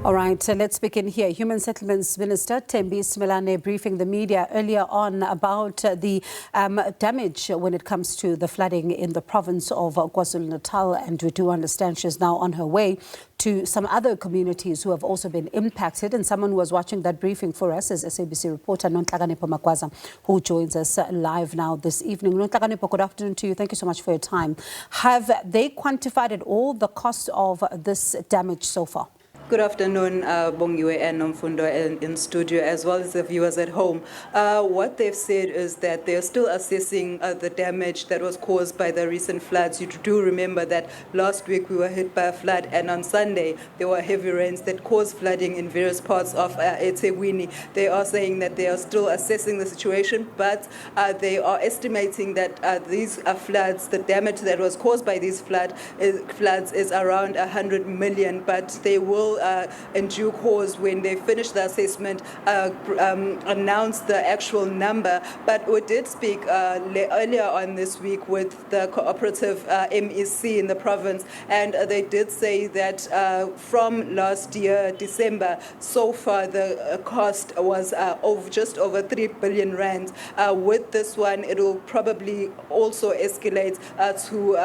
All right, so let's begin here. Human Settlements Minister Thembi Simelane briefing the media earlier on about the damage when it comes to the flooding in the province of KwaZulu-Natal, and we do understand she's now on her way to some other communities who have also been impacted. And someone who was watching that briefing for us is SABC reporter Nonhlakanipo Makwaza, who joins us live now this evening. Nonhlakanipo, good afternoon to you. Thank you so much for your time. Have they quantified at all the cost of this damage so far? Good afternoon, Bongiwe and Nomfundo in studio, as well as the viewers at home. What they've said is that they're still assessing the damage that was caused by the recent floods. You do remember that last week we were hit by a flood, and on Sunday there were heavy rains that caused flooding in various parts of eThekwini. They are saying that they are still assessing the situation, but they are estimating that these floods, the damage that was caused by these floods is around 100 million, but they will in due course, when they finish the assessment, announce the actual number. But we did speak earlier on this week with the cooperative MEC in the province, and they did say that from last year, December, so far the cost was just over 3 billion rand. With this one, it will probably also escalate to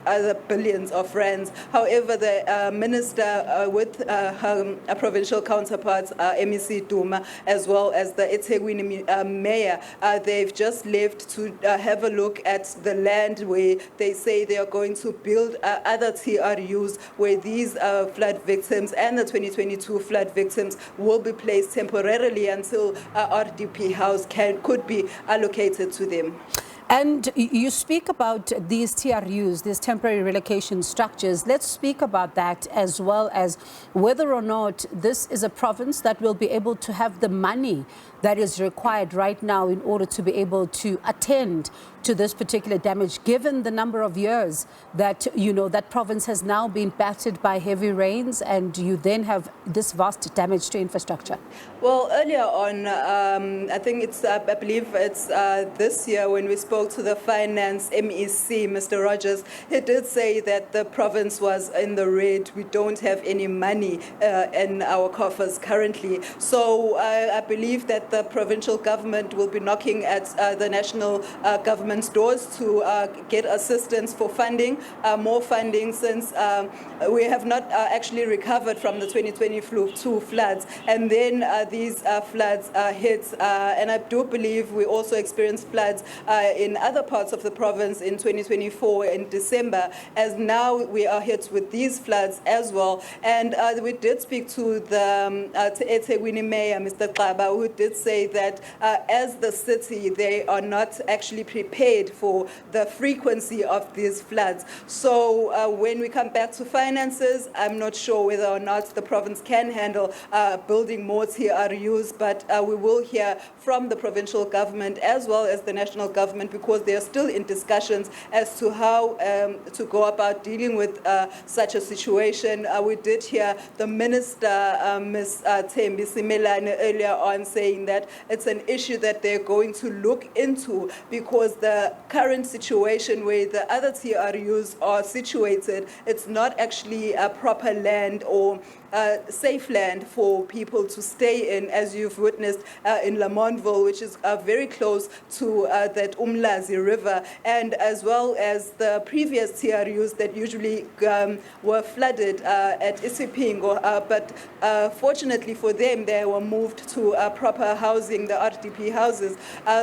other billions of rands. However, the minister with her provincial counterparts, MEC Duma, as well as the eThekwini mayor, they've just left to have a look at the land where they say they are going to build other TRUs where these flood victims and the 2022 flood victims will be placed temporarily until RDP house could be allocated to them. And you speak about these TRUs, these temporary relocation structures. Let's speak about that, as well as whether or not this is a province that will be able to have the money that is required right now in order to be able to attend to this particular damage, given the number of years that, that province has now been battered by heavy rains, and you then have this vast damage to infrastructure. Well, earlier on, I think I believe it's this year when we spoke to the finance MEC, Mr. Rogers, he did say that the province was in the red. We don't have any money in our coffers currently. So I believe that the provincial government will be knocking at the national government's doors to get assistance for funding, more funding, since we have not actually recovered from the 2022 floods. And then these floods hit, and I do believe we also experienced floods in other parts of the province in 2024 in December, as now we are hit with these floods as well. And we did speak to the eThekwini mayor, Mr. Xaba, who did say that as the city, they are not actually prepared for the frequency of these floods. So when we come back to finances, I'm not sure whether or not the province can handle building more TRUs, but we will hear from the provincial government as well as the national government, because they are still in discussions as to how to go about dealing with such a situation. We did hear the minister, Ms. Thembi Simelane, earlier on saying that it's an issue that they're going to look into, because the current situation where the other TRUs are situated, it's not actually a proper land or safe land for people to stay in, as you've witnessed in Lamontville, which is very close to that Umlazi River, and as well as the previous TRUs that usually were flooded at Isipingo, but fortunately for them, they were moved to proper housing, the RDP houses.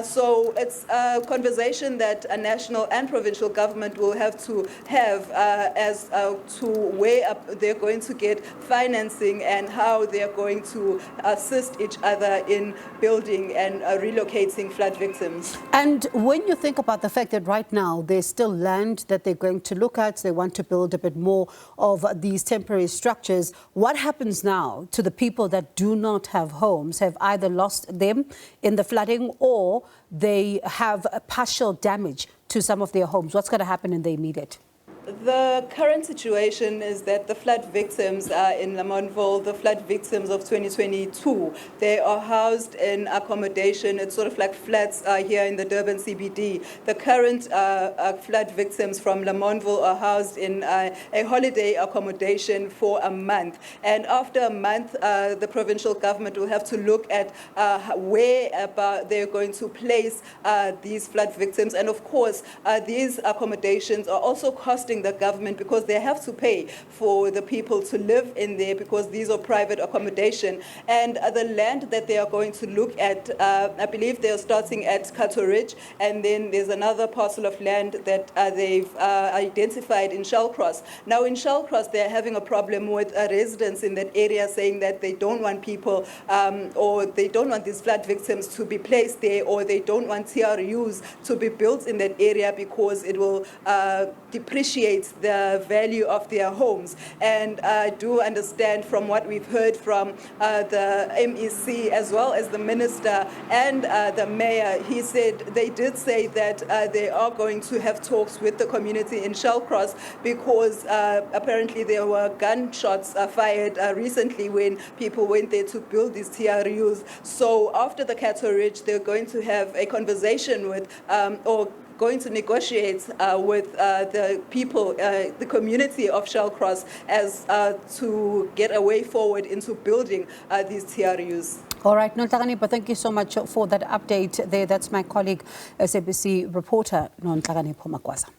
So it's a conversation that a national and provincial government will have to have as to where they're going to get financing and how they are going to assist each other in building and relocating flood victims. And when you think about the fact that right now there's still land that they're going to look at, they want to build a bit more of these temporary structures, what happens now to the people that do not have homes, have either lost them in the flooding or they have a partial damage to some of their homes? What's going to happen in the immediate? The current situation is that the flood victims in Lamontville, the flood victims of 2022, they are housed in accommodation. It's sort of like flats here in the Durban CBD. The current flood victims from Lamontville are housed in a holiday accommodation for a month. And after a month, the provincial government will have to look at where they're going to place these flood victims. And of course, these accommodations are also costing the government because they have to pay for the people to live in there because these are private accommodation. And the land that they are going to look at, I believe they are starting at Ridge, and then there's another parcel of land that they've identified in Shellcross. Now in Shellcross, they're having a problem with residents in that area saying that they don't want people or they don't want these flood victims to be placed there, or they don't want TRUs to be built in that area because it will depreciate the value of their homes. And I do understand from what we've heard from the MEC as well as the minister and the mayor, they did say that they are going to have talks with the community in Shellcross because apparently there were gunshots fired recently when people went there to build these TRUs. So after the Ridge, they're going to have a conversation with or going to negotiate with the people, the community of Shellcross as to get a way forward into building these TRUs. All right, Nonhlakani, but thank you so much for that update there. That's my colleague, SABC reporter, Nonhlakani Pomakwaza.